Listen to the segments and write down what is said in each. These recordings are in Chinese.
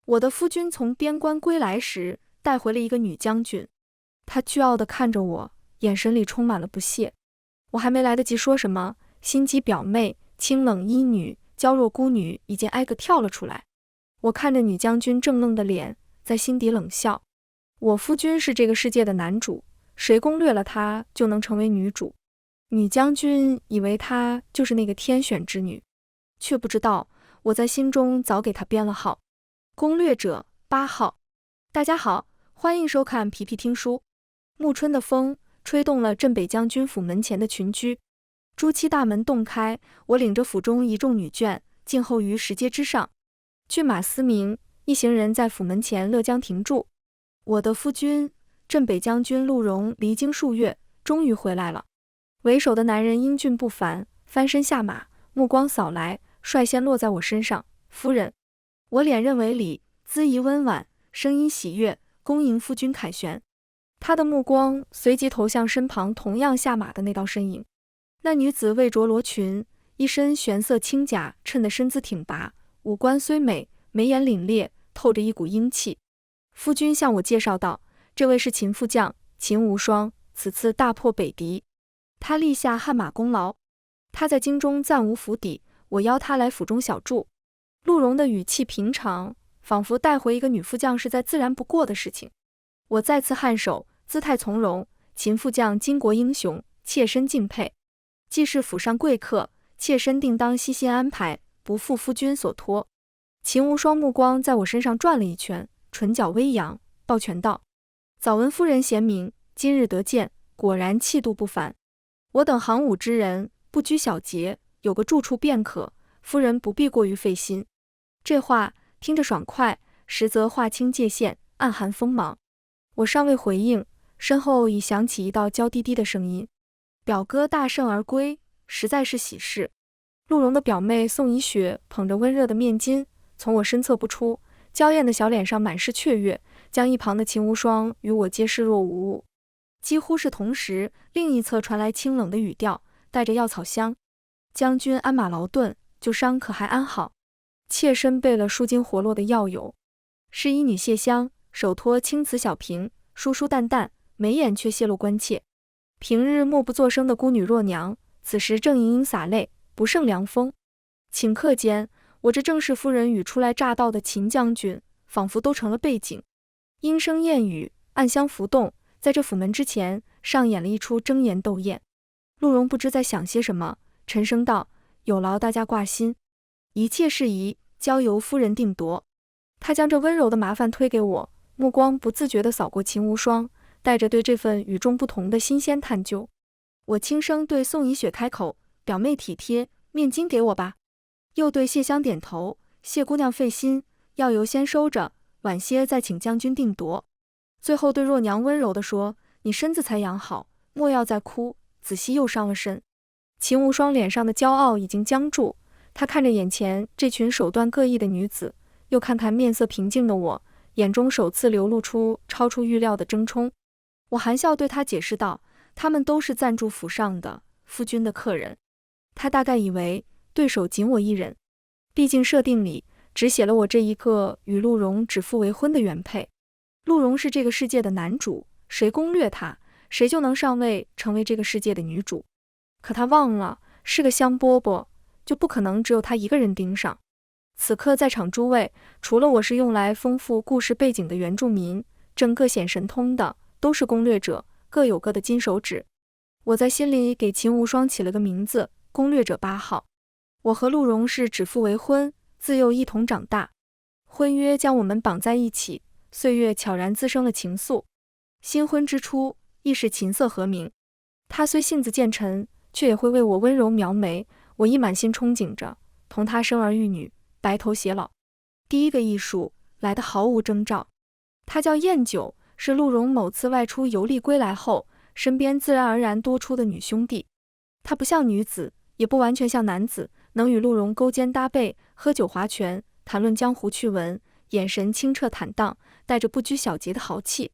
我的夫君从边关归来时，带回了一个女将军。他倨傲地看着我，眼神里充满了不屑。我还没来得及说什么，心机表妹、清冷医女、娇弱孤女已经挨个跳了出来。我看着女将军怔愣的脸，在心底冷笑。我夫君是这个世界的男主，谁攻略了他就能成为女主。女将军以为她就是那个天选之女，却不知道我在心中早给她编了号。攻略者8号。大家好，欢迎收看皮皮听书。暮春的风吹动了镇北将军府门前的群居，朱漆大门洞开，我领着府中一众女眷静候于石阶之上。骏马嘶鸣，一行人在府门前勒将停住。我的夫君镇北将军陆荣离京数月，终于回来了。为首的男人英俊不凡，翻身下马，目光扫来，率先落在我身上。夫人。我脸认为礼，姿仪温婉，声音喜悦，恭迎夫君凯旋。他的目光随即投向身旁同样下马的那道身影。那女子未着罗裙，一身玄色轻甲衬得身姿挺拔，五官虽美，眉眼凛冽，透着一股英气。夫君向我介绍道，这位是秦副将秦无双，此次大破北敌，他立下汗马功劳。他在京中暂无府邸，我邀他来府中小住。陆荣的语气平常，仿佛带回一个女副将是再自然不过的事情。我再次颔首，姿态从容。秦副将巾帼英雄，妾身敬佩。既是府上贵客，妾身定当悉心安排，不负夫君所托。秦无双目光在我身上转了一圈，唇角微扬，抱拳道：早闻夫人贤明，今日得见，果然气度不凡。我等行伍之人，不拘小节，有个住处便可，夫人不必过于费心。这话听着爽快，实则划清界限，暗含锋芒。我尚未回应，身后已响起一道娇滴滴的声音：表哥大胜而归，实在是喜事。陆荣的表妹宋怡雪捧着温热的面巾，从我身侧不出，娇艳的小脸上满是雀跃，将一旁的秦无双与我皆视若无物。几乎是同时，另一侧传来清冷的语调，带着药草香：将军鞍马劳顿，就伤可还安好？妾身备了舒筋活络的药油。是医女谢香，手托青瓷小瓶，疏疏淡淡，眉眼却泄露关切。平日默不作声的孤女若娘，此时正盈盈洒泪，不胜凉风。顷刻间，我这正式夫人与初来乍到的秦将军仿佛都成了背景。莺声燕语，暗香浮动，在这府门之前上演了一出争妍斗艳。陆荣不知在想些什么，沉声道：有劳大家挂心，一切事宜交由夫人定夺。他将这温柔的麻烦推给我，目光不自觉地扫过秦无双，带着对这份与众不同的新鲜探究。我轻声对宋怡雪开口：表妹体贴，面巾给我吧。又对谢香点头：谢姑娘费心，药油先收着，晚些再请将军定夺。最后对若娘温柔地说：你身子才养好，莫要再哭，仔细又伤了身。秦无双脸上的骄傲已经僵住，他看着眼前这群手段各异的女子，又看看面色平静的我，眼中首次流露出超出预料的争冲。我含笑对他解释道：他们都是暂住府上的夫君的客人。他大概以为对手仅我一人，毕竟设定里只写了我这一个与陆荣指腹为婚的原配。陆荣是这个世界的男主，谁攻略他，谁就能上位成为这个世界的女主。可他忘了，是个香饽饽，就不可能只有他一个人盯上。此刻在场诸位，除了我是用来丰富故事背景的原住民，正各显神通的都是攻略者，各有各的金手指。我在心里给秦无双起了个名字：攻略者8号。我和陆荣是指腹为婚，自幼一同长大，婚约将我们绑在一起，岁月悄然滋生了情愫。新婚之初，亦是琴瑟和鸣。他虽性子渐沉，却也会为我温柔描眉，我亦满心憧憬着同他生儿育女，白头偕老。第一个艺术来得毫无征兆。他叫燕九，是陆荣某次外出游历归来后，身边自然而然多出的女兄弟。他不像女子，也不完全像男子，能与陆荣勾肩搭背，喝酒划拳，谈论江湖趣闻，眼神清澈坦荡，带着不拘小节的豪气。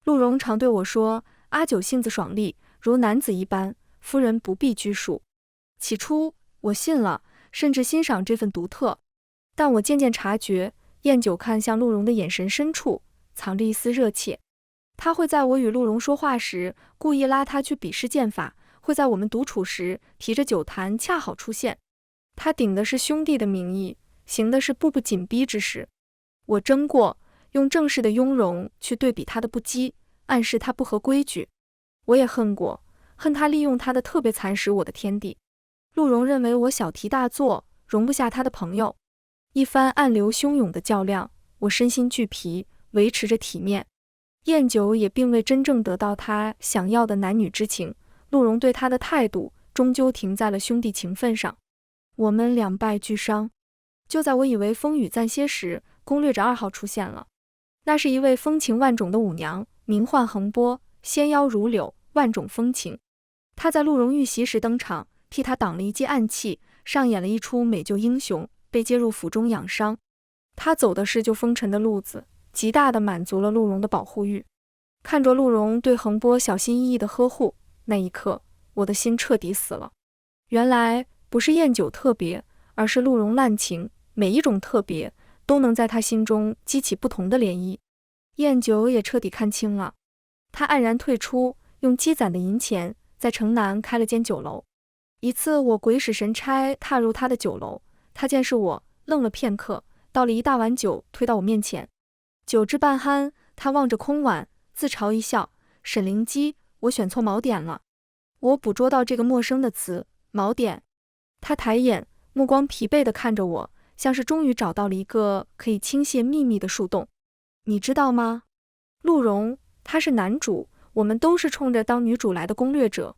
陆荣常对我说：阿九性子爽利，如男子一般，夫人不必拘束。起初我信了，甚至欣赏这份独特，但我渐渐察觉，燕九看向陆荣的眼神深处藏着一丝热切。他会在我与陆荣说话时故意拉他去比试剑法，会在我们独处时提着酒坛恰好出现。他顶的是兄弟的名义，行的是步步紧逼之事。我争过用正式的雍容去对比他的不羁，暗示他不合规矩。我也恨过，恨他利用他的特别蚕食我的天地。陆荣认为我小题大做，容不下他的朋友。一番暗流汹涌的较量，我身心俱疲，维持着体面。燕九也并未真正得到他想要的男女之情，陆荣对他的态度终究停在了兄弟情分上。我们两败俱伤。就在我以为风雨暂歇时，攻略者2号出现了。那是一位风情万种的舞娘，名唤横波，纤腰如柳，万种风情。她在陆荣遇袭时登场，替他挡了一记暗器，上演了一出美救英雄，被接入府中养伤。他走的是救风尘的路子，极大地满足了陆荣的保护欲。看着陆荣对横波小心翼翼的呵护，那一刻我的心彻底死了。原来不是燕九特别，而是陆荣滥情，每一种特别都能在他心中激起不同的涟漪。燕九也彻底看清了，他黯然退出，用积攒的银钱在城南开了间酒楼。一次我鬼使神差踏入他的酒楼，他见是我，愣了片刻，倒了一大碗酒推到我面前。酒至半酣，他望着空碗，自嘲一笑：“沈灵机，我选错锚点了。”我捕捉到这个陌生的词，锚点。他抬眼，目光疲惫地看着我，像是终于找到了一个可以倾泻秘密的树洞。你知道吗？陆荣，他是男主，我们都是冲着当女主来的攻略者。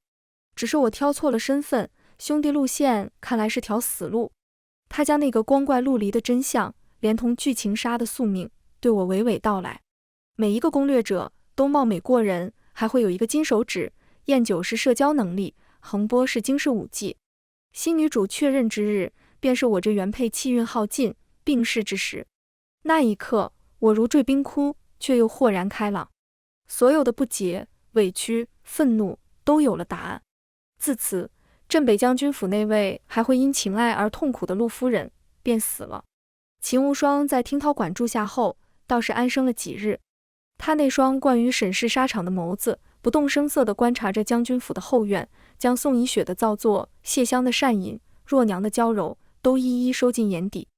只是我挑错了身份，兄弟路线看来是条死路。他将那个光怪陆离的真相，连同剧情杀的宿命，对我娓娓道来。每一个攻略者都貌美过人，还会有一个金手指。燕九是社交能力，横波是经世武技。新女主确认之日，便是我这原配气运耗尽、病逝之时。那一刻，我如坠冰窟，却又豁然开朗。所有的不解、委屈、愤怒都有了答案。自此，镇北将军府那位还会因情爱而痛苦的陆夫人便死了。秦无双在听涛馆住下后，倒是安生了几日。他那双惯于审视沙场的眸子，不动声色地观察着将军府的后院，将宋以雪的造作、谢香的善饮、若娘的娇柔都一一收进眼底。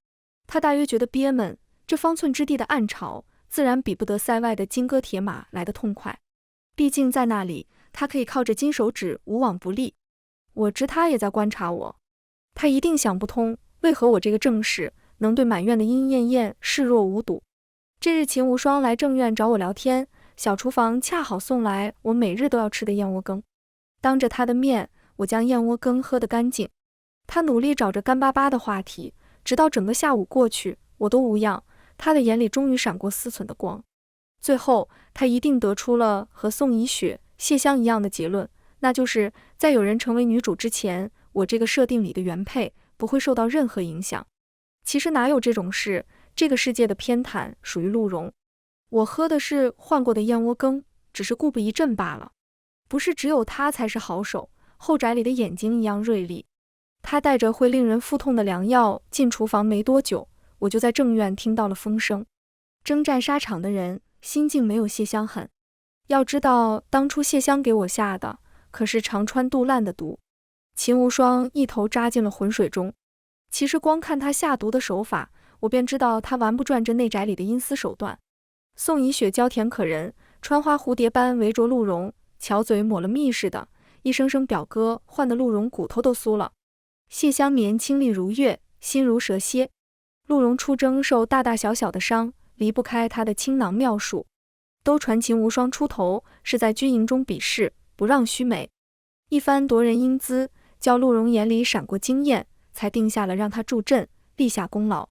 他大约觉得憋闷，这方寸之地的暗潮自然比不得塞外的金戈铁马来得痛快。毕竟在那里，他可以靠着金手指无往不利。我知他也在观察我，他一定想不通，为何我这个正室能对满院的莺莺燕燕视若无睹。这日秦无双来正院找我聊天，小厨房恰好送来我每日都要吃的燕窝羹。当着他的面，我将燕窝羹喝得干净。他努力找着干巴巴的话题，直到整个下午过去，我都无恙。他的眼里终于闪过思忖的光。最后，他一定得出了和宋以雪、谢香一样的结论，那就是在有人成为女主之前，我这个设定里的原配不会受到任何影响。其实哪有这种事，这个世界的偏袒属于陆荣。我喝的是换过的燕窝羹，只是故不一阵罢了。不是只有他才是好手，后宅里的眼睛一样锐利。他带着会令人腹痛的良药进厨房没多久，我就在正院听到了风声。征战沙场的人心境没有谢香狠。要知道当初谢香给我下的可是长川杜烂的毒。秦无双一头扎进了浑水中。其实光看他下毒的手法，我便知道他玩不转这内宅里的阴私手段。宋以雪娇甜可人，穿花蝴蝶般围着陆荣，巧嘴抹了蜜似的，一声声表哥唤得陆荣骨头都酥了。谢香绵清丽如月，心如蛇蝎。陆荣出征受大大小小的伤，离不开他的倾囊妙术。都传秦无双出头是在军营中比试，不让须眉。一番夺人英姿，叫陆荣眼里闪过惊艳，才定下了让他助阵，立下功劳。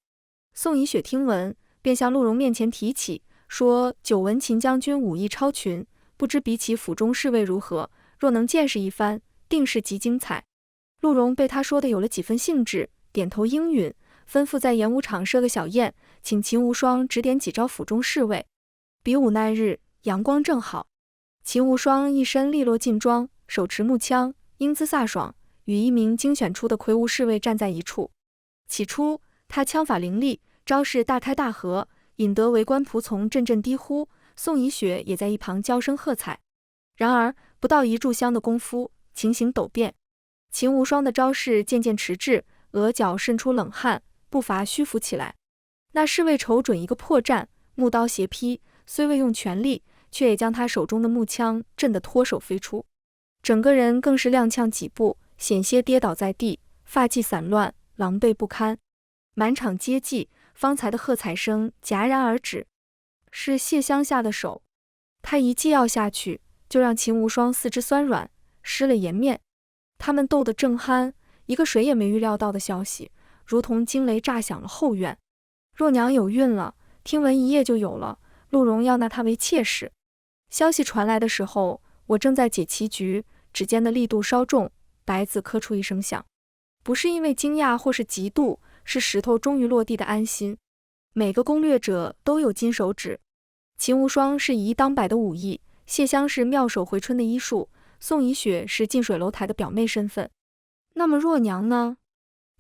宋以雪听闻，便向陆荣面前提起，说久闻秦将军武艺超群，不知比起府中侍卫如何，若能见识一番，定是极精彩。陆荣被他说的有了几分兴致，点头应允，吩咐在演武场设个小宴，请秦无双指点几招府中侍卫。比武那日，阳光正好，秦无双一身利落劲装，手持木枪，英姿飒爽，与一名精选出的魁梧侍卫站在一处。起初他枪法凌厉，招式大开大合，引得围观仆从阵阵低呼，宋怡雪也在一旁娇声喝彩。然而不到一炷香的功夫，情形陡变，秦无双的招式渐渐迟滞，额角渗出冷汗，步伐虚浮起来。那侍卫瞅准一个破绽，木刀斜劈，虽未用全力，却也将他手中的木枪震得脱手飞出，整个人更是踉跄几步，险些跌倒在地，发髻散乱，狼狈不堪。满场皆寂，方才的喝彩声戛然而止。是谢香下的手，他一记要下去，就让秦无双四肢酸软，失了颜面。他们斗得正酣，一个谁也没预料到的消息，如同惊雷炸响了后院。若娘有孕了，听闻一夜就有了，陆荣要纳她为妾室。消息传来的时候，我正在解棋局，指尖的力度稍重，白子磕出一声响，不是因为惊讶或是嫉妒，是石头终于落地的安心。每个攻略者都有金手指，秦无双是以一当百的武艺，谢香是妙手回春的医术，宋怡雪是近水楼台的表妹身份。那么若娘呢？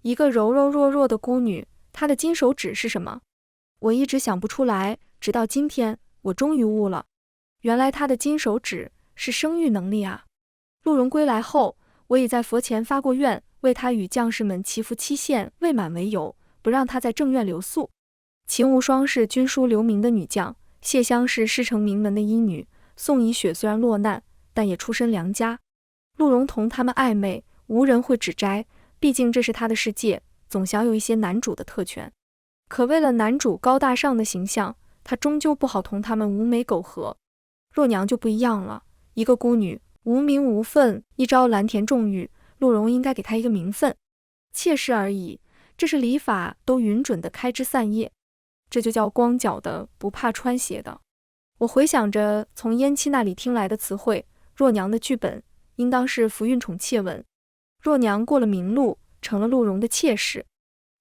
一个柔柔弱弱的孤女，她的金手指是什么？我一直想不出来，直到今天，我终于悟了，原来她的金手指是生育能力啊！陆荣归来后，我已在佛前发过愿，为他与将士们祈福期限未满为由，不让他在正院留宿。秦无双是军书留名的女将，谢香是师承名门的医女，宋怡雪虽然落难，但也出身良家。陆荣同他们暧昧，无人会指摘，毕竟这是他的世界，总享有一些男主的特权。可为了男主高大上的形象，他终究不好同他们无媒苟合。若娘就不一样了，一个孤女，无名无分，一朝蓝田种玉，陆荣应该给她一个名分，妾室而已，这是礼法都允准的开枝散叶，这就叫光脚的不怕穿鞋的。我回想着从燕妻那里听来的词汇，若娘的剧本应当是福运宠妾文。若娘过了明路，成了陆荣的妾室。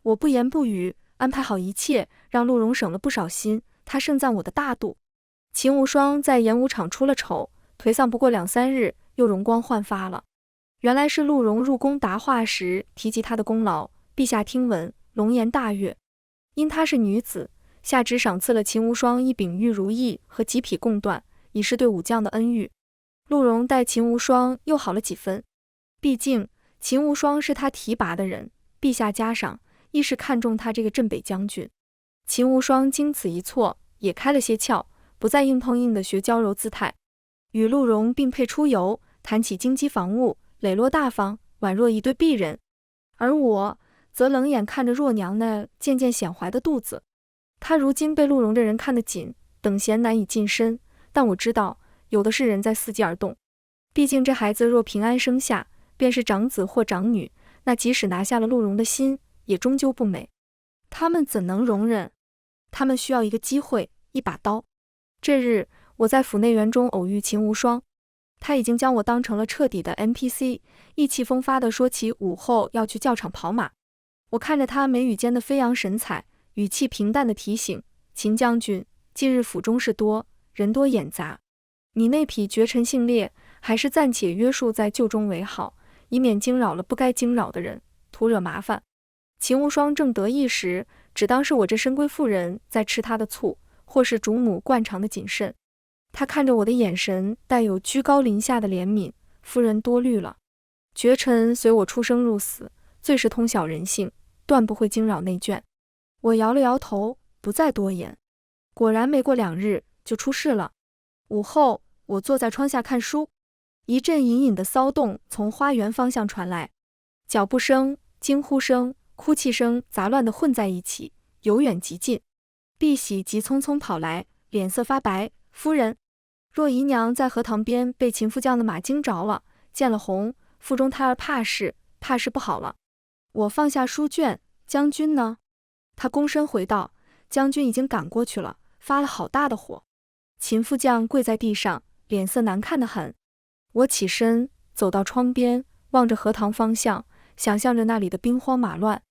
我不言不语，安排好一切，让陆荣省了不少心，他盛赞我的大度。秦无双在演武场出了丑，颓丧不过2-3日，又容光焕发了。原来是陆荣入宫答话时提及他的功劳，陛下听闻，龙颜大悦。因她是女子，下旨赏赐了秦无双一柄玉如意和几匹贡缎，以示对武将的恩遇。陆荣待秦无双又好了几分，毕竟秦无双是他提拔的人，陛下嘉赏，亦是看中他这个镇北将军。秦无双经此一错，也开了些窍，不再硬碰硬的学娇柔姿态，与陆荣并配出游，谈起经济防务，磊落大方，宛若一对璧人。而我则冷眼看着若娘那渐渐显怀的肚子。她如今被陆荣这人看得紧，等闲难以近身，但我知道有的是人在伺机而动。毕竟这孩子若平安生下，便是长子或长女，那即使拿下了陆荣的心，也终究不美。他们怎能容忍？他们需要一个机会，一把刀。这日我在府内园中偶遇秦无双，他已经将我当成了彻底的 NPC， 意气风发地说起午后要去教场跑马。我看着他眉宇间的飞扬神采，语气平淡地提醒秦将军，近日府中事多，人多眼杂，你那匹绝尘性烈，还是暂且约束在厩中为好，以免惊扰了不该惊扰的人，徒惹麻烦。秦无双正得意时，只当是我这深闺妇人在吃他的醋，或是主母惯常的谨慎。他看着我的眼神带有居高临下的怜悯，夫人多虑了。绝尘随我出生入死，最是通晓人性，断不会惊扰内眷。我摇了摇头，不再多言。果然没过2日就出事了。午后，我坐在窗下看书，一阵隐隐的骚动从花园方向传来，脚步声、惊呼声、哭泣声杂乱地混在一起，由远及近。碧玺急匆匆跑来，脸色发白，夫人，若姨娘在荷塘边被秦副将的马惊着了，见了红，腹中胎儿怕是不好了。我放下书卷，将军呢？他躬身回道，将军已经赶过去了，发了好大的火。秦副将跪在地上，脸色难看得很。我起身走到窗边，望着荷塘方向，想象着那里的兵荒马乱，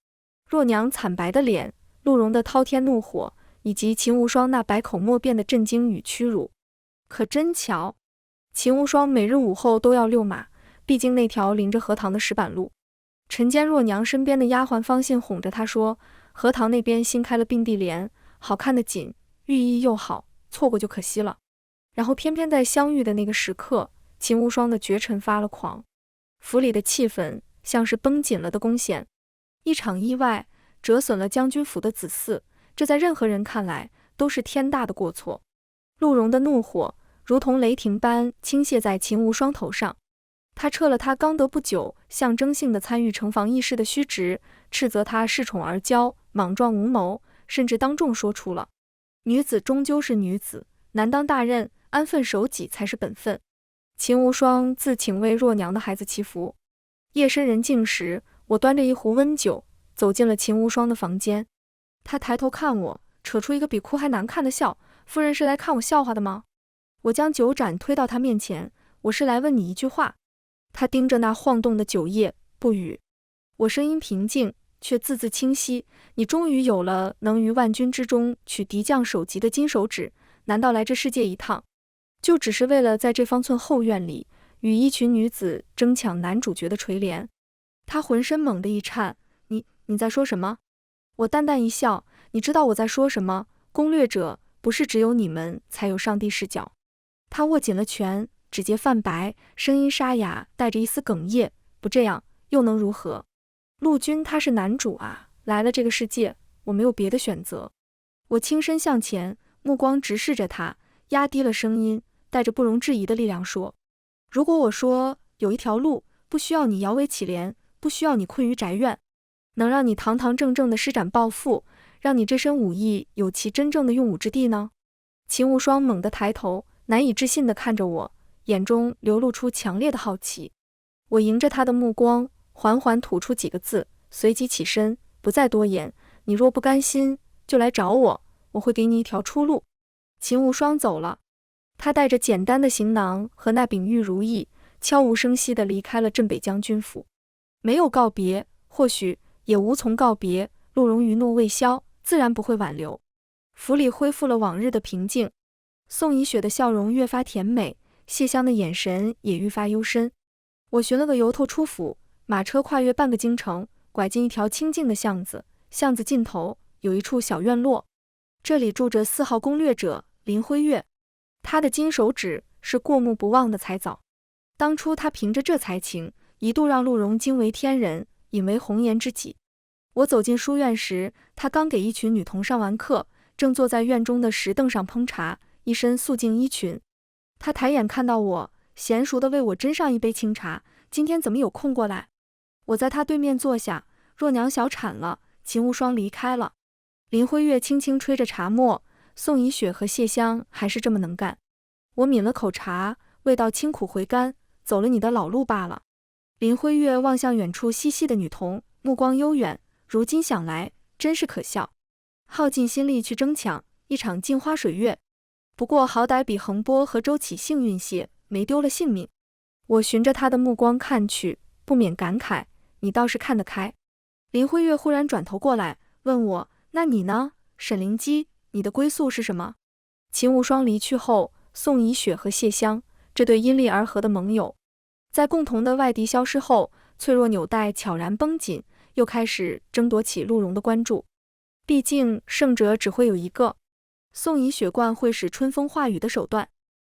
若娘惨白的脸，陆荣的滔天怒火，以及秦无双那百口莫辩的震惊与屈辱。可真巧，秦无双每日午后都要遛马，毕竟那条临着荷塘的石板路。晨间若娘身边的丫鬟方信哄着她说，荷塘那边新开了并蒂莲，好看的紧，寓意又好，错过就可惜了。然后偏偏在相遇的那个时刻，秦无双的绝尘发了狂。府里的气氛像是绷紧了的弓弦，一场意外折损了将军府的子嗣，这在任何人看来都是天大的过错。陆荣的怒火如同雷霆般倾泻在秦无双头上，他撤了他刚得不久象征性的参与城防议事的虚职，斥责他恃宠而骄，莽撞无谋，甚至当众说出了女子终究是女子，难当大任，安分守己才是本分。秦无双自请为若娘的孩子祈福。夜深人静时，我端着一壶温酒走进了秦无双的房间。他抬头看我，扯出一个比哭还难看的笑。夫人是来看我笑话的吗？我将酒盏推到他面前，我是来问你一句话。他盯着那晃动的酒液，不语。我声音平静，却字字清晰。你终于有了能于万军之中取敌将首级的金手指，难道来这世界一趟，就只是为了在这方寸后院里与一群女子争抢男主角的垂怜？他浑身猛地一颤，你在说什么？我淡淡一笑，你知道我在说什么？攻略者不是只有你们才有上帝视角。他握紧了拳，指节泛白，声音沙哑，带着一丝哽咽，不这样又能如何？陆军他是男主啊，来了这个世界，我没有别的选择。我轻身向前，目光直视着他，压低了声音，带着不容置疑的力量说，如果我说有一条路，不需要你摇尾乞怜，不需要你困于宅院，能让你堂堂正正的施展抱负，让你这身武艺有其真正的用武之地呢？秦无双猛地抬头，难以置信地看着我，眼中流露出强烈的好奇。我迎着他的目光，缓缓吐出几个字，随即起身，不再多言。你若不甘心，就来找我，我会给你一条出路。秦无双走了，他带着简单的行囊和那柄玉如意，悄无声息地离开了镇北将军府。没有告别，或许也无从告别。陆荣余怒未消，自然不会挽留。府里恢复了往日的平静，宋怡雪的笑容越发甜美，谢香的眼神也愈发幽深。我寻了个由头出府，马车跨越半个京城，拐进一条清静的巷子，巷子尽头有一处小院落，这里住着4号攻略者林辉月，他的金手指是过目不忘的才藻。当初他凭着这才情，一度让陆荣惊为天人，引为红颜知己。我走进书院时，他刚给一群女童上完课，正坐在院中的石凳上烹茶，一身素净衣裙。他抬眼看到我，娴熟地为我斟上一杯清茶，今天怎么有空过来？我在他对面坐下，若娘小产了，秦无双离开了。林辉月轻轻吹着茶沫，宋怡雪和谢香还是这么能干。我抿了口茶，味道清苦回甘，走了你的老路罢了。林辉月望向远处嬉戏的女童，目光悠远，如今想来真是可笑，耗尽心力去争抢一场镜花水月，不过好歹比横波和周启幸运些，没丢了性命。我循着他的目光看去，不免感慨，你倒是看得开。林辉月忽然转头过来问我，那你呢，沈灵基，你的归宿是什么？秦无双离去后，宋怡雪和谢香这对因利而合的盟友，在共同的外敌消失后，脆弱纽带悄然绷紧，又开始争夺起陆荣的关注。毕竟胜者只会有一个，宋怡雪惯会使春风化雨的手段。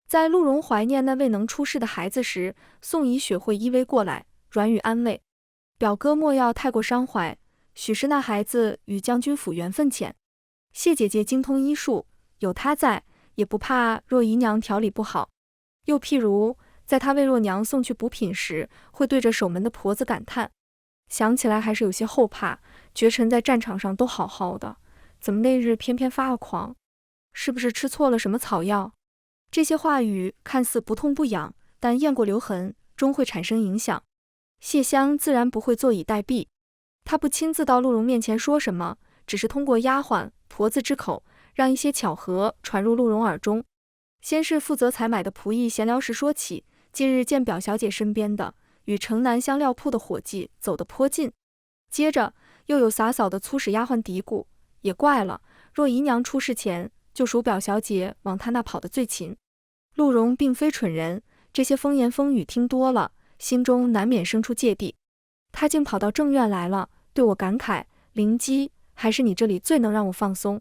在陆荣怀念那未能出世的孩子时，宋怡雪会依偎过来，软语安慰。表哥莫要太过伤怀，许是那孩子与将军府缘分浅。谢姐姐精通医术，有她在，也不怕若姨娘调理不好。又譬如，在她为若娘送去补品时，会对着守门的婆子感叹，想起来还是有些后怕，绝尘在战场上都好好的，怎么那日偏偏发了狂？是不是吃错了什么草药？这些话语看似不痛不痒，但雁过留痕，终会产生影响。谢香自然不会坐以待毙，她不亲自到陆荣面前说什么，只是通过丫鬟婆子之口，让一些巧合传入陆荣耳中。先是负责采买的仆役闲聊时说起，近日见表小姐身边的与城南香料铺的伙计走得颇近，接着又有洒扫的粗使丫鬟嘀咕，也怪了，若姨娘出事前，就属表小姐往她那跑得最勤。陆荣并非蠢人，这些风言风语听多了，心中难免生出芥蒂。他竟跑到正院来了，对我感慨，灵基还是你这里最能让我放松？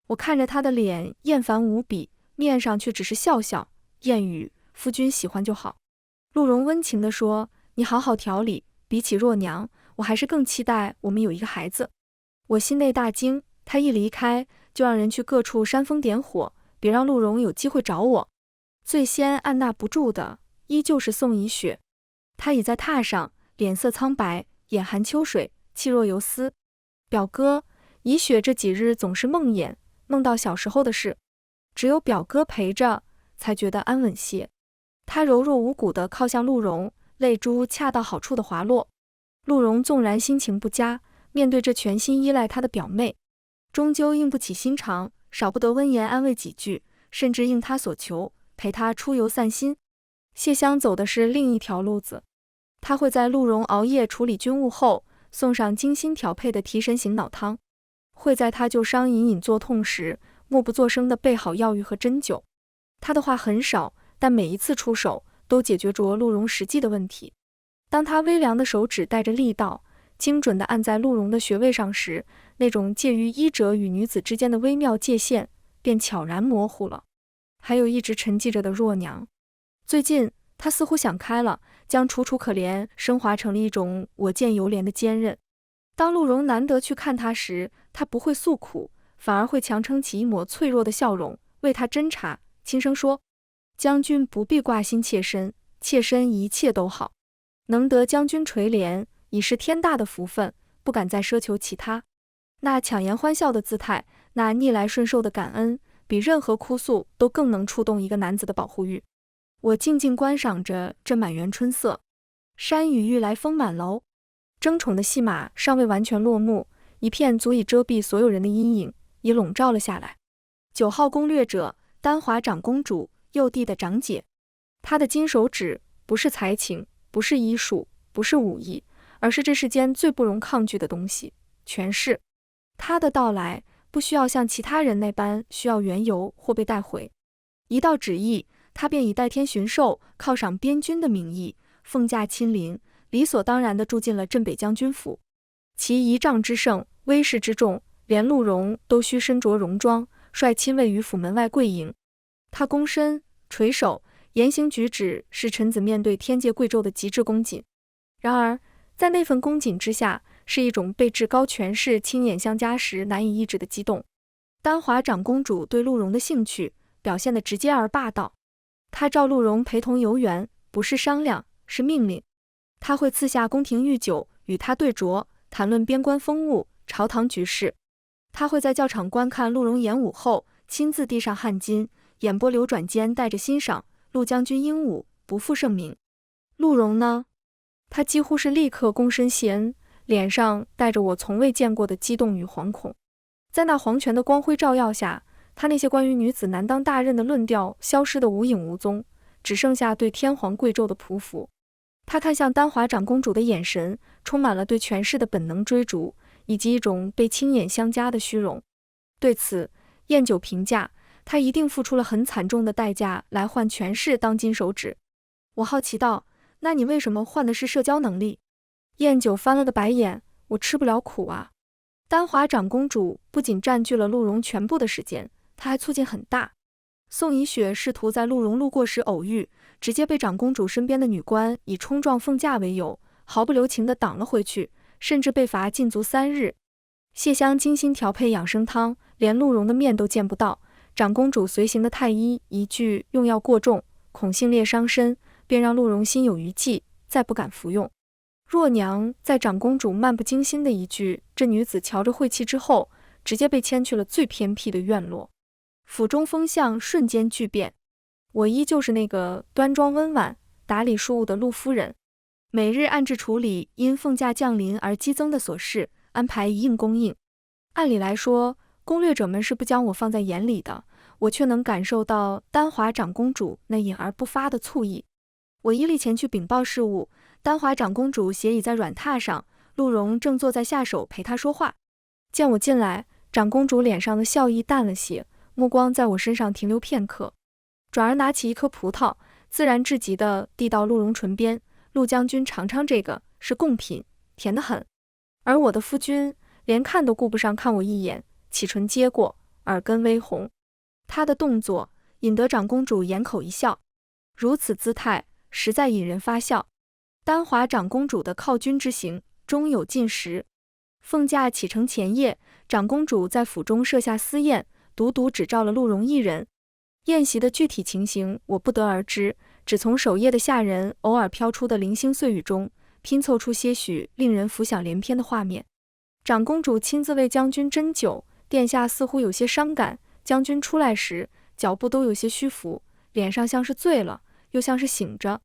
我看着他的脸厌烦无比，面上却只是笑笑。燕语，夫君喜欢就好。陆荣温情地说，你好好调理，比起若娘，我还是更期待我们有一个孩子。我心内大惊，他一离开，就让人去各处煽风点火，别让陆荣有机会找我。最先按捺不住的，依旧是宋怡雪。她倚在榻上，脸色苍白，眼含秋水，气若游丝。表哥，怡雪这几日总是梦魇，梦到小时候的事，只有表哥陪着，才觉得安稳些。她柔弱无骨地靠向陆荣，泪珠恰到好处地滑落。陆荣纵然心情不佳，面对这全心依赖他的表妹，终究硬不起心肠，少不得温言安慰几句，甚至应他所求，陪他出游散心。谢香走的是另一条路子，他会在陆荣熬夜处理军务后，送上精心调配的提神醒脑汤，会在他旧伤隐隐作痛时，默不作声地备好药浴和针灸。他的话很少，但每一次出手都解决着陆荣实际的问题。当他微凉的手指带着力道，精准地按在陆荣的穴位上时，那种介于医者与女子之间的微妙界限便悄然模糊了。还有一直沉寂着的若娘，最近他似乎想开了，将楚楚可怜升华成了一种我见犹怜的坚韧。当陆荣难得去看他时，他不会诉苦，反而会强撑起一抹脆弱的笑容，为他斟茶，轻声说，将军不必挂心切身，切身一切都好，能得将军垂怜，已是天大的福分，不敢再奢求其他。那强颜欢笑的姿态，那逆来顺受的感恩，比任何哭诉都更能触动一个男子的保护欲。我静静观赏着这满园春色，山雨欲来风满楼，争宠的戏码尚未完全落幕，一片足以遮蔽所有人的阴影已笼罩了下来。9号攻略者，丹华长公主，幼帝的长姐。她的金手指不是才情，不是医术，不是武艺，而是这世间最不容抗拒的东西——权势。她的到来不需要像其他人那般需要缘由或被带回，一道旨意，他便以代天巡狩、犒赏边军的名义，奉驾亲临，理所当然地住进了镇北将军府。其仪仗之盛，威势之重，连陆荣都需身着戎装，率亲卫于府门外跪迎。他躬身垂首，言行举止是臣子面对天界贵胄的极致恭谨。然而在那份恭谨之下，是一种被至高权势亲眼相加时难以抑制的激动。丹华长公主对陆荣的兴趣表现得直接而霸道，她召陆荣陪同游园，不是商量，是命令。她会赐下宫廷御酒，与他对酌，谈论边关风物、朝堂局势。她会在教场观看陆荣演武后，亲自递上汗巾，眼波流转间带着欣赏，陆将军英武，不负盛名。陆荣呢？他几乎是立刻躬身谢恩，脸上带着我从未见过的激动与惶恐。在那皇权的光辉照耀下，他那些关于女子难当大任的论调消失得无影无踪，只剩下对天皇贵胄的匍匐。他看向丹华长公主的眼神，充满了对权势的本能追逐，以及一种被亲眼相加的虚荣。对此，燕九评价，他一定付出了很惨重的代价来换权势当金手指。我好奇道，那你为什么换的是社交能力？燕九翻了个白眼，我吃不了苦啊。丹华长公主不仅占据了陆荣全部的时间，她还促进很大。宋怡雪试图在陆荣路过时偶遇，直接被长公主身边的女官以冲撞凤驾为由，毫不留情地挡了回去，甚至被罚禁足3日。谢香精心调配养生汤，连陆荣的面都见不到。长公主随行的太医一句用药过重，恐性烈伤身，便让陆荣心有余悸，再不敢服用。若娘在长公主漫不经心的一句这女子瞧着晦气之后，直接被牵去了最偏僻的院落。府中风向瞬间巨变，我依旧是那个端庄温婉、打理庶务的陆夫人，每日按制处理因凤驾降临而激增的琐事，安排一应供应。按理来说，攻略者们是不将我放在眼里的，我却能感受到丹华长公主那隐而不发的醋意。我依例前去禀报事务，丹华长公主斜倚在软榻上，陆荣正坐在下手陪她说话。见我进来，长公主脸上的笑意淡了些，目光在我身上停留片刻，转而拿起一颗葡萄，自然至极地递到陆荣唇边。陆将军尝尝这个，是贡品，甜得很。而我的夫君连看都顾不上看我一眼，启唇接过，耳根微红。他的动作引得长公主掩口一笑，如此姿态实在引人发笑。丹华长公主的犒军之行终有尽时。凤驾启程前夜，长公主在府中设下私宴，独独只召了陆荣一人。宴席的具体情形我不得而知，只从守夜的下人偶尔飘出的零星碎语中拼凑出些许令人浮想联翩的画面。长公主亲自为将军斟酒，殿下似乎有些伤感。将军出来时，脚步都有些虚浮，脸上像是醉了，又像是醒着。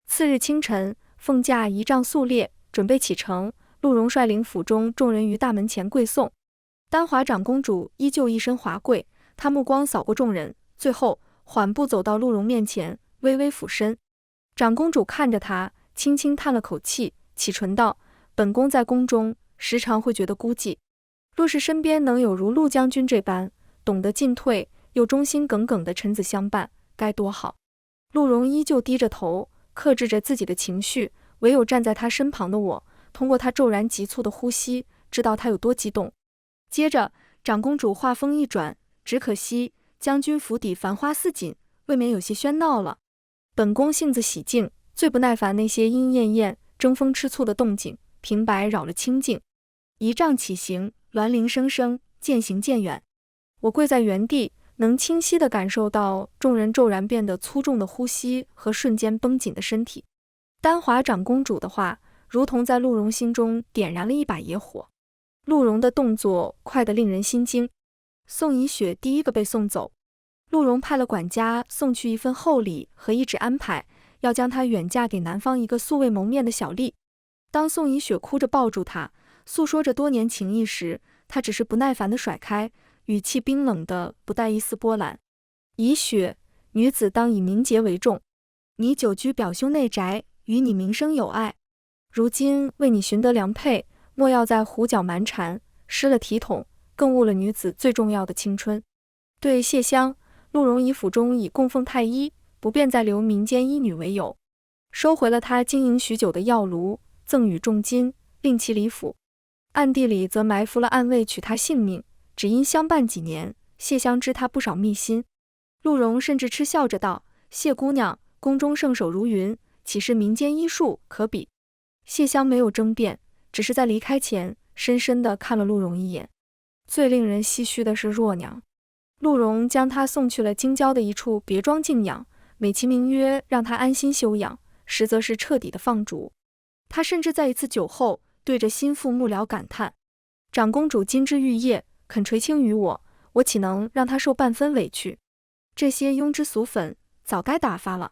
次日清晨，凤驾仪仗肃列，准备启程。陆荣率领府中众人于大门前跪送。丹华长公主依旧一身华贵，她目光扫过众人，最后缓步走到陆荣面前，微微俯身。长公主看着她，轻轻叹了口气，启唇道：“本宫在宫中时常会觉得孤寂，若是身边能有如陆将军这般懂得进退又忠心耿耿的臣子相伴，该多好。”陆荣依旧低着头，克制着自己的情绪，唯有站在他身旁的我，通过他骤然急促的呼吸，知道他有多激动。接着，长公主话锋一转：“只可惜将军府邸繁花似锦，未免有些喧闹了。本宫性子喜静，最不耐烦那些莺莺燕燕、争风吃醋的动静，平白扰了清静。”仪仗起行，鸾铃声声，渐行渐远。我跪在原地，能清晰地感受到众人骤然变得粗重的呼吸和瞬间绷紧的身体。丹华长公主的话，如同在陆荣心中点燃了一把野火。陆荣的动作快得令人心惊。宋怡雪第一个被送走，陆荣派了管家送去一份厚礼和一纸安排，要将她远嫁给南方一个素未谋面的小吏。当宋怡雪哭着抱住他，诉说着多年情谊时，他只是不耐烦地甩开，语气冰冷的不带一丝波澜：“怡雪，女子当以名节为重。你久居表兄内宅，与你名声有碍，如今为你寻得良配，莫要再胡搅蛮缠，失了体统，更误了女子最重要的青春。”对谢香，陆荣以府中以供奉太医，不便再留民间医女为由，收回了他经营许久的药炉，赠予重金，令其离府。暗地里则埋伏了暗卫取他性命，只因相伴几年，谢香知他不少秘辛。陆荣甚至嗤笑着道：“谢姑娘，宫中圣手如云，岂是民间医术可比？”谢香没有争辩，只是在离开前深深地看了陆荣一眼。最令人唏嘘的是若娘，陆荣将她送去了京郊的一处别庄静养，美其名曰让她安心休养，实则是彻底的放逐。他甚至在一次酒后对着心腹幕僚感叹：“长公主金枝玉叶，肯垂青于我，我岂能让她受半分委屈？这些庸脂俗粉早该打发了。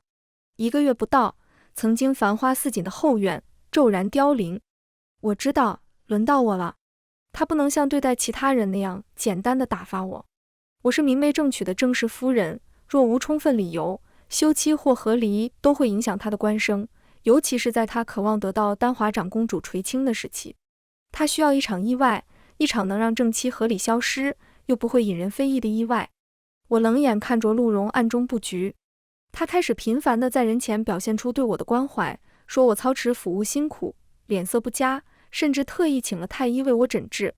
1个月不到，曾经繁花似锦的后院骤然凋零。我知道，轮到我了。他不能像对待其他人那样简单的打发我。我是明媒正娶的正室夫人，若无充分理由，休妻或和离都会影响他的官声，尤其是在他渴望得到丹华长公主垂青的时期。他需要一场意外，一场能让正妻合理消失，又不会引人非议的意外。我冷眼看着陆荣暗中布局，他开始频繁地在人前表现出对我的关怀，说我操持府务辛苦，脸色不佳，甚至特意请了太医为我诊治。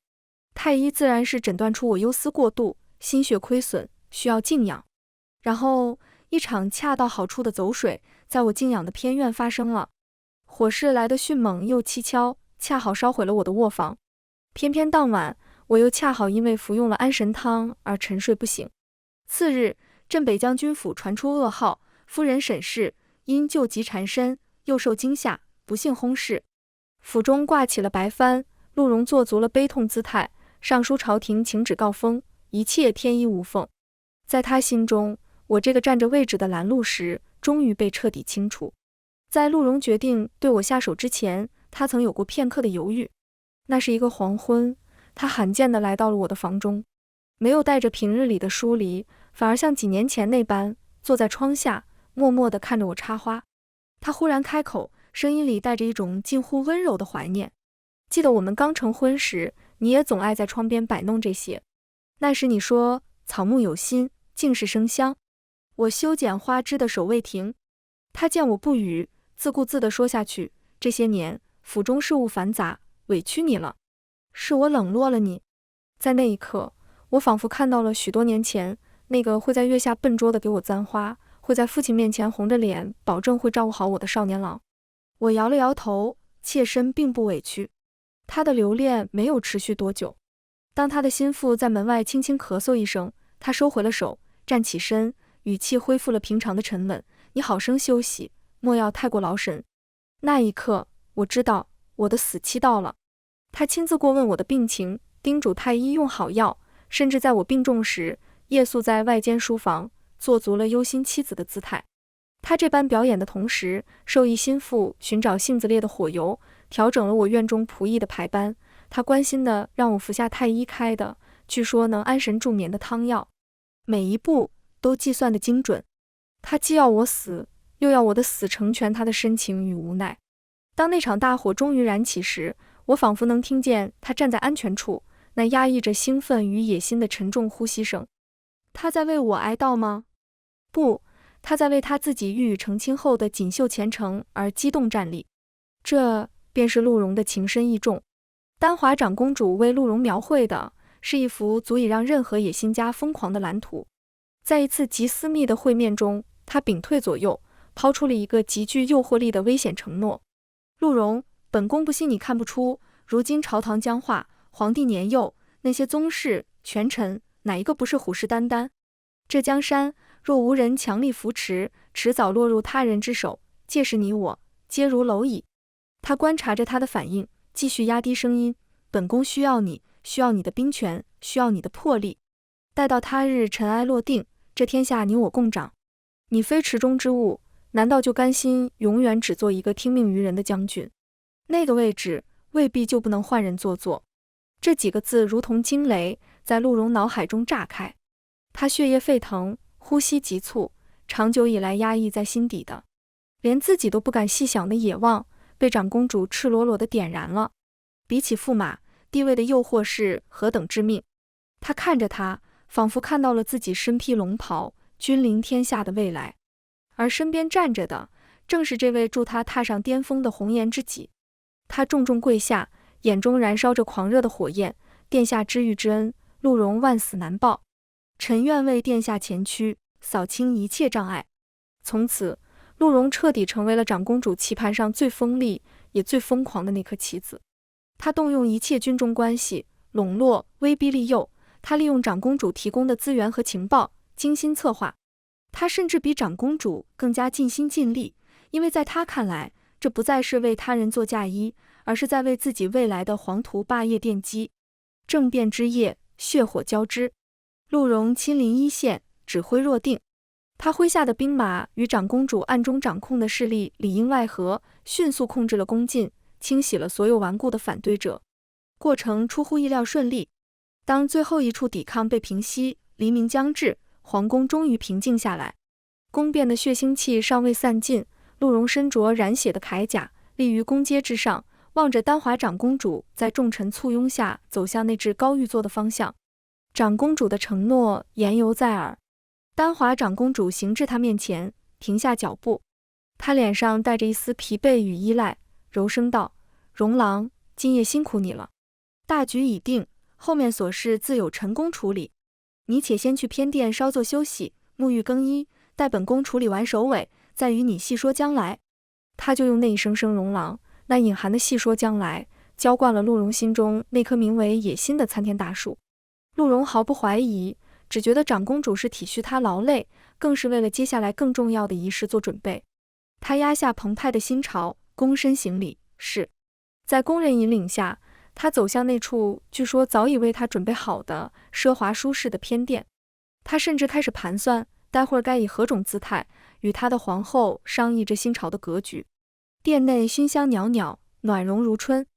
太医自然是诊断出我忧思过度，心血亏损，需要静养。然后一场恰到好处的走水在我静养的偏院发生了。火势来得迅猛又蹊跷，恰好烧毁了我的卧房。偏偏当晚我又恰好因为服用了安神汤而沉睡不醒。次日，镇北将军府传出噩耗，夫人沈氏因旧疾缠身，又受惊吓，不幸薨逝。府中挂起了白帆，陆荣做足了悲痛姿态，上书朝廷请旨告封，一切天衣无缝。在他心中，我这个占着位置的拦路石终于被彻底清除。在陆荣决定对我下手之前，他曾有过片刻的犹豫。那是一个黄昏，他罕见地来到了我的房中，没有带着平日里的疏离，反而像几年前那般坐在窗下，默默地看着我插花。他忽然开口，声音里带着一种近乎温柔的怀念：“记得我们刚成婚时，你也总爱在窗边摆弄这些。那时你说草木有心，尽是生香。”我修剪花枝的手未停。他见我不语，自顾自地说下去：“这些年府中事务繁杂，委屈你了。是我冷落了你。在那一刻，我仿佛看到了许多年前那个会在月下笨拙地给我簪花，会在父亲面前红着脸保证会照顾好我的少年郎。我摇了摇头，妾身并不委屈。他的留恋没有持续多久。当他的心腹在门外轻轻咳嗽一声，他收回了手，站起身，语气恢复了平常的沉稳。你好生休息，莫要太过劳神。那一刻，我知道我的死期到了。他亲自过问我的病情，叮嘱太医用好药，甚至在我病重时，夜宿在外间书房，做足了忧心妻子的姿态。他这般表演的同时，授意心腹寻找性子烈的火油，调整了我院中仆役的排班。他关心地让我服下太医开的，据说能安神助眠的汤药，每一步都计算得精准。他既要我死，又要我的死成全他的深情与无奈。当那场大火终于燃起时，我仿佛能听见他站在安全处，那压抑着兴奋与野心的沉重呼吸声。他在为我哀悼吗？不，他在为他自己玉宇成亲后的锦绣前程而激动站立。这便是陆荣的情深意重。丹华长公主为陆荣描绘的是一幅足以让任何野心家疯狂的蓝图。在一次极私密的会面中，他屏退左右，抛出了一个极具诱惑力的危险承诺。陆荣，本宫不信你看不出，如今朝堂僵化，皇帝年幼，那些宗室权臣哪一个不是虎视眈眈？这江山若无人强力扶持，迟早落入他人之手，届时你我皆如蝼蚁。他观察着他的反应，继续压低声音，本宫需要你，需要你的兵权，需要你的魄力。待到他日尘埃落定，这天下你我共掌。你非池中之物，难道就甘心永远只做一个听命于人的将军？那个位置未必就不能换人做。这几个字如同惊雷，在陆荣脑海中炸开。他血液沸腾，呼吸急促，长久以来压抑在心底的，连自己都不敢细想的野望，被长公主赤裸裸地点燃了。比起驸马地位的诱惑是何等致命。他看着他，仿佛看到了自己身披龙袍，君临天下的未来，而身边站着的正是这位助他踏上巅峰的红颜知己。他重重跪下，眼中燃烧着狂热的火焰。殿下知遇之恩，陆荣万死难报，臣愿为殿下前驱，扫清一切障碍。从此，陆荣彻底成为了长公主棋盘上最锋利也最疯狂的那颗棋子。他动用一切军中关系，笼络、威逼利诱。他利用长公主提供的资源和情报，精心策划。他甚至比长公主更加尽心尽力，因为在他看来，这不再是为他人做嫁衣，而是在为自己未来的黄图霸业奠基。政变之夜，血火交织，陆荣亲临一线，指挥若定。他麾下的兵马与长公主暗中掌控的势力里应外合，迅速控制了攻进，清洗了所有顽固的反对者。过程出乎意料顺利。当最后一处抵抗被平息，黎明将至，皇宫终于平静下来。宫变的血腥气尚未散尽，陆荣身着染血的铠甲，立于宫阶之上，望着丹华长公主在众臣簇拥下走向那至高御座的方向。长公主的承诺言犹在耳。丹华长公主行至他面前，停下脚步，她脸上带着一丝疲惫与依赖，柔声道：荣郎，今夜辛苦你了。大局已定，后面琐事自有臣工处理，你且先去偏殿稍作休息，沐浴更衣，待本宫处理完首尾，再与你细说将来。他就用那一声声荣郎，那隐含的细说将来，浇灌了陆荣心中那棵名为野心的参天大树。陆荣毫不怀疑，只觉得长公主是体恤他劳累，更是为了接下来更重要的仪式做准备。他压下澎湃的心潮，躬身行礼，是。在宫人引领下，他走向那处据说早已为他准备好的奢华舒适的偏殿。他甚至开始盘算，待会儿该以何种姿态与他的皇后商议这新朝的格局。殿内熏香袅袅，暖融如春。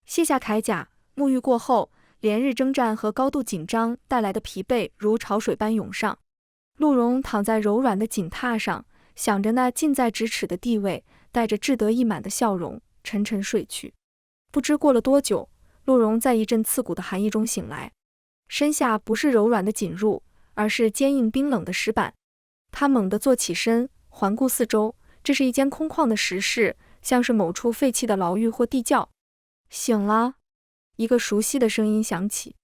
卸下铠甲，沐浴过后，连日征战和高度紧张带来的疲惫如潮水般涌上。陆荣躺在柔软的锦榻上，想着那近在咫尺的地位，带着志得意满的笑容，沉沉睡去。不知过了多久，陆荣在一阵刺骨的寒意中醒来，身下不是柔软的锦褥，而是坚硬冰冷的石板。他猛地坐起身，环顾四周，这是一间空旷的石室，像是某处废弃的牢狱或地窖。醒了。一个熟悉的声音响起。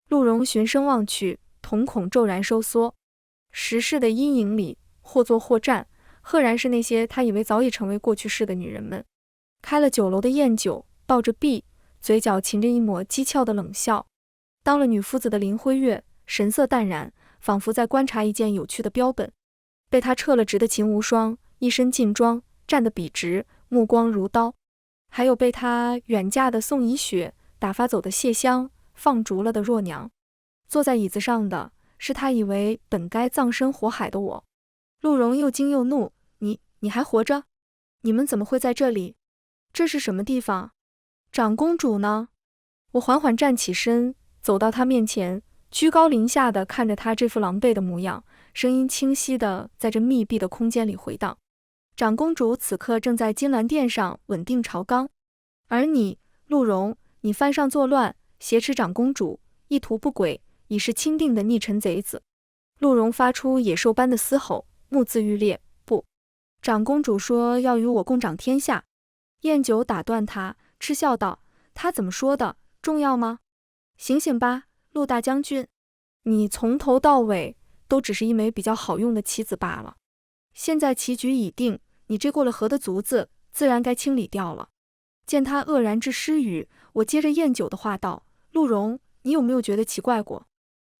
陆荣循声望去，瞳孔骤然收缩。时势的阴影里，或坐或站，赫然是那些他以为早已成为过去式的女人们。开了酒楼的宴酒抱着臂，嘴角噙着一抹讥诮的冷笑。当了女夫子的林辉月神色淡然，仿佛在观察一件有趣的标本。被他撤了职的秦无双一身劲装，站得笔直，目光如刀。还有被他远嫁的宋怡雪打发走的谢香，放逐了的若娘。坐在椅子上的是他以为本该葬身火海的我。陆荣又惊又怒，你还活着？你们怎么会在这里？这是什么地方？长公主呢？我缓缓站起身，走到他面前，居高临下的看着他这副狼狈的模样，声音清晰的在这密闭的空间里回荡。长公主此刻正在金銮殿上稳定朝纲，而你，陆荣，你犯上作乱，挟持长公主，意图不轨，已是钦定的逆臣贼子。陆荣发出野兽般的嘶吼，目眦欲裂。不，长公主说要与我共掌天下。燕九打断他，嗤笑道：他怎么说的？重要吗？醒醒吧，陆大将军，你从头到尾都只是一枚比较好用的棋子罢了。现在棋局已定，你这过了河的卒子自然该清理掉了。见他愕然至失语，我接着燕九的话道：陆荣，你有没有觉得奇怪过？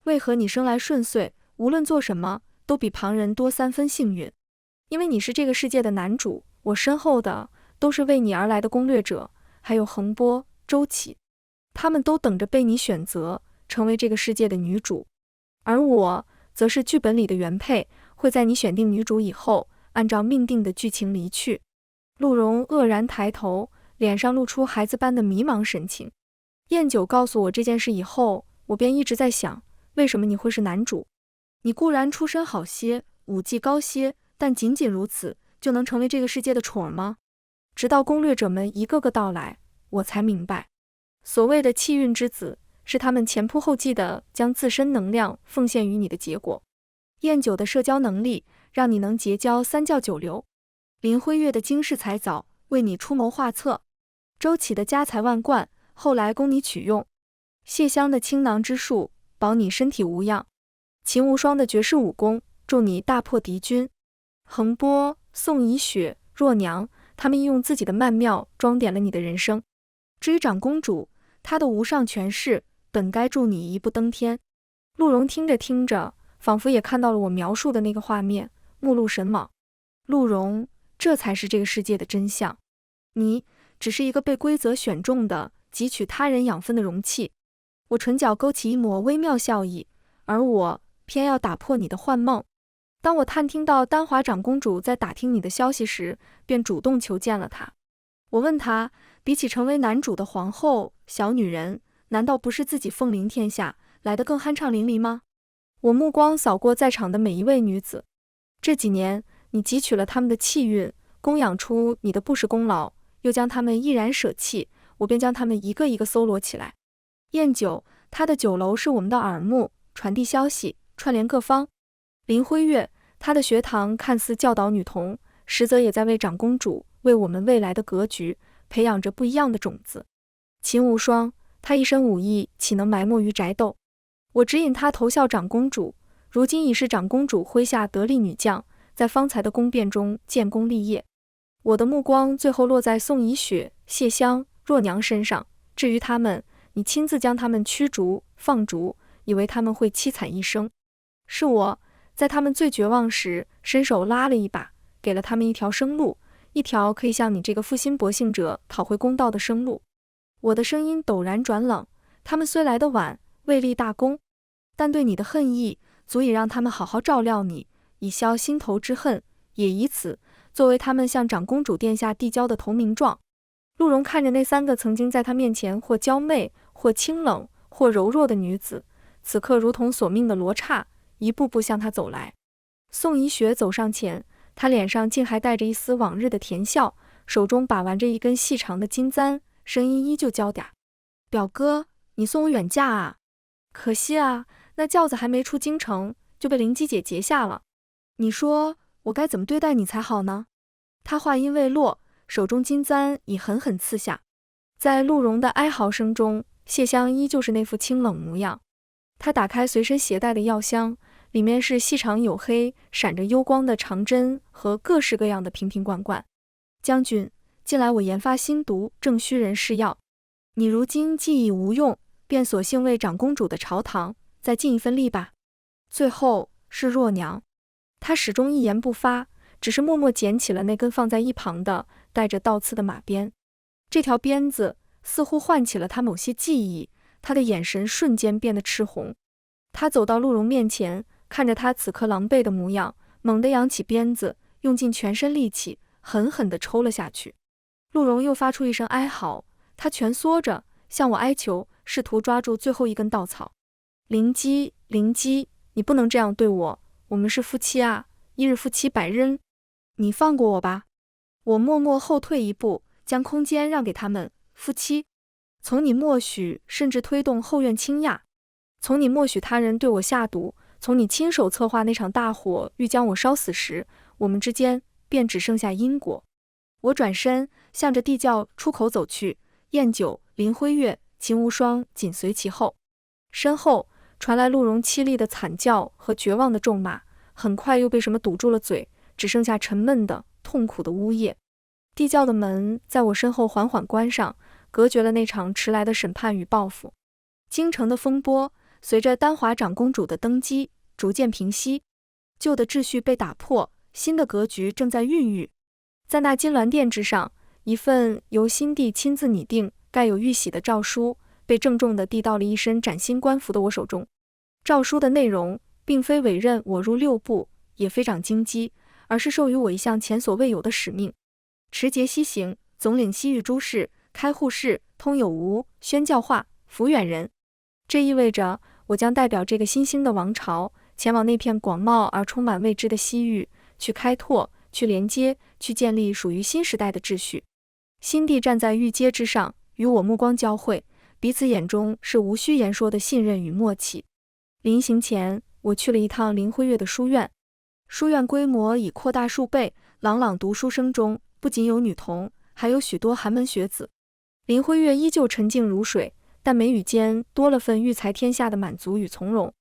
为何你生来顺遂，无论做什么都比旁人多3分幸运？因为你是这个世界的男主，我身后的都是为你而来的攻略者，还有横波、周启，他们都等着被你选择成为这个世界的女主。而我则是剧本里的原配，会在你选定女主以后，按照命定的剧情离去。陆荣愕然抬头，脸上露出孩子般的迷茫神情。燕九告诉我这件事以后，我便一直在想，为什么你会是男主？你固然出身好些，武技高些，但仅仅如此就能成为这个世界的宠儿吗？直到攻略者们一个个到来，我才明白，所谓的气运之子，是他们前仆后继地将自身能量奉献于你的结果。燕九的社交能力让你能结交3教9流，林辉月的惊世才藻为你出谋划策，周启的家财万贯后来供你取用，谢香的倾囊之术保你身体无恙，秦无双的绝世武功助你大破敌军，横波、宋怡雪、若娘，他们用自己的曼妙装点了你的人生。至于长公主，她的无上权势本该助你一步登天。陆荣听着听着，仿佛也看到了我描述的那个画面，目露神往。陆荣，这才是这个世界的真相。你只是一个被规则选中的汲取他人养分的容器。我唇角勾起一抹微妙笑意，而我偏要打破你的幻梦。当我探听到丹华长公主在打听你的消息时，便主动求见了她。我问她，比起成为男主的皇后、小女人，难道不是自己凤临天下来得更酣畅淋漓吗？我目光扫过在场的每一位女子，这几年你汲取了她们的气运，供养出你的不实功劳，又将她们毅然舍弃，我便将她们一个一个搜罗起来。燕九，他的酒楼是我们的耳目，传递消息，串联各方。林辉月，他的学堂看似教导女童，实则也在为长公主，为我们未来的格局培养着不一样的种子。秦无双，他一身武艺，岂能埋没于宅斗？我指引他投效长公主，如今已是长公主麾下得力女将，在方才的宫变中建功立业。我的目光最后落在宋怡雪、谢香、若娘身上，至于他们，你亲自将他们驱逐放逐，以为他们会凄惨一生。是我在他们最绝望时伸手拉了一把，给了他们一条生路，一条可以向你这个负心薄幸者讨回公道的生路。我的声音陡然转冷，他们虽来得晚，未立大功，但对你的恨意足以让他们好好照料你，以消心头之恨，也以此作为他们向长公主殿下递交的投名状。陆荣看着那3个曾经在他面前或娇媚、或清冷、或柔弱的女子，此刻如同索命的罗刹，一步步向他走来。宋怡雪走上前，她脸上竟还带着一丝往日的甜笑，手中把玩着一根细长的金簪，声音依旧娇嗲：表哥，你送我远嫁啊？可惜啊，那轿子还没出京城，就被灵姬姐截下了。你说我该怎么对待你才好呢？他话音未落，手中金簪已狠狠刺下，在陆荣的哀嚎声中，谢香依旧是那副清冷模样。他打开随身携带的药箱，里面是细长黝黑、闪着幽光的长针和各式各样的瓶瓶罐罐。将军，近来我研发新毒，正需人试药。你如今既已无用，便索性为长公主的朝堂再尽一份力吧。最后是若娘，她始终一言不发，只是默默捡起了那根放在一旁的带着倒刺的马鞭。这条鞭子似乎唤起了她某些记忆，她的眼神瞬间变得赤红。她走到陆荣面前，看着他此刻狼狈的模样，猛地扬起鞭子，用尽全身力气，狠狠地抽了下去。陆荣又发出一声哀嚎，他蜷缩着，向我哀求，试图抓住最后一根稻草。灵姬，灵姬，你不能这样对我，我们是夫妻啊，一日夫妻百日恩。你放过我吧。我默默后退一步，将空间让给他们。夫妻，从你默许甚至推动后院倾轧，从你默许他人对我下毒，从你亲手策划那场大火欲将我烧死时，我们之间便只剩下因果。我转身向着地窖出口走去，燕九、林辉月、秦无双紧随其后。身后传来陆荣凄厉的惨叫和绝望的咒骂，很快又被什么堵住了嘴，只剩下沉闷的、痛苦的呜咽。地窖的门在我身后缓缓关上，隔绝了那场迟来的审判与报复。京城的风波随着丹华长公主的登基逐渐平息，旧的秩序被打破，新的格局正在孕育。在那金銮殿之上，一份由新帝亲自拟定、盖有玉玺的诏书被郑重地递到了一身崭新官服的我手中。诏书的内容并非委任我入六部，也非长京畿，而是授予我一项前所未有的使命：持节西行，总领西域诸事，开户事，通有无，宣教化，抚远人。这意味着我将代表这个新兴的王朝，前往那片广袤而充满未知的西域，去开拓，去连接，去建立属于新时代的秩序。新帝站在玉阶之上，与我目光交汇，彼此眼中是无需言说的信任与默契。临行前，我去了一趟林辉月的书院，书院规模已扩大数倍，朗朗读书声中不仅有女童，还有许多寒门学子。林辉月依旧沉静如水，但眉宇间多了份育才天下的满足与从容。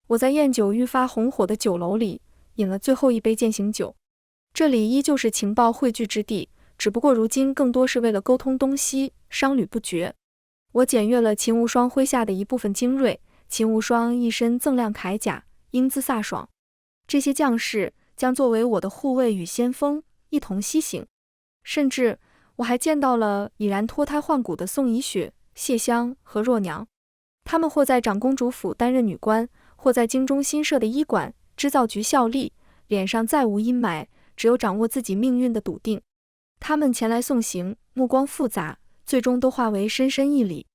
我在宴酒愈发红火的酒楼里饮了最后一杯践行酒。这里依旧是情报汇聚之地，只不过如今更多是为了沟通东西，商旅不绝。我检阅了秦无双麾下的一部分精锐，秦无双一身锃亮铠甲，英姿飒爽。这些将士将作为我的护卫与先锋，一同西行。甚至我还见到了已然脱胎换骨的宋怡雪、谢香和若娘。他们或在长公主府担任女官，或在京中新设的医馆、织造局效力，脸上再无阴霾，只有掌握自己命运的笃定。他们前来送行，目光复杂，最终都化为深深一礼。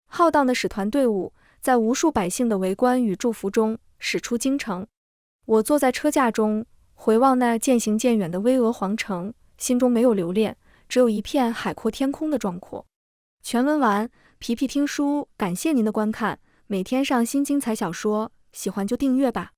浩荡的使团队伍在无数百姓的围观与祝福中驶出京城。我坐在车架中，回望那渐行渐远的巍峨皇城，心中没有留恋，只有一片海阔天空的壮阔。全文完，皮皮听书，感谢您的观看，每天上新精彩小说，喜欢就订阅吧。